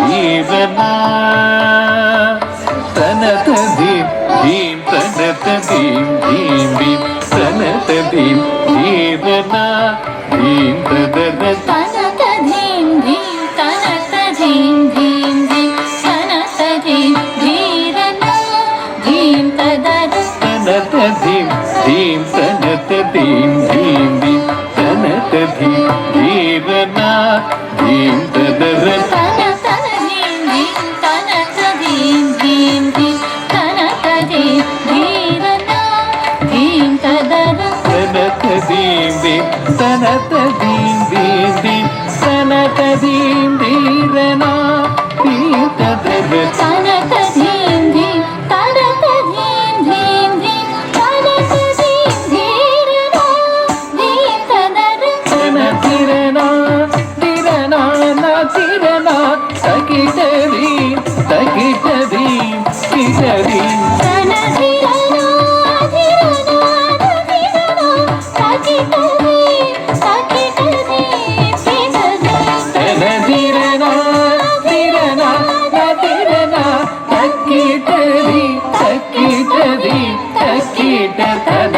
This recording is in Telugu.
జీవనా తనత ధీం ధీం తనత ధీం ధీం ధీం తనత ధీం జీవనా ధీం తదన తనత ధీం ధీం తనత ధీం ధీం ధీం తనత ధీం ధీరనా ధీం తదన తనత ధీం ధీం తనత ధీం ధీం ధీం తనత ధీం ధీరనా ధీం తదన తనత దీం దీం దీం తనత దీం ధీరనా దీం తదర తనత దీం దీం తనత దీం దీం దీం తనత దీం ధీరనా దీం తదర తన ధీరనా ధీరనా నా ధీరనా తకిటది తకిటది కిటది తన ధీరనా ధీరనా ధీరనా తకిటది తకిటది కిటది తన ధీరనా ధీరనా నా ధీరనా తకిటది తకిటది తకిట తన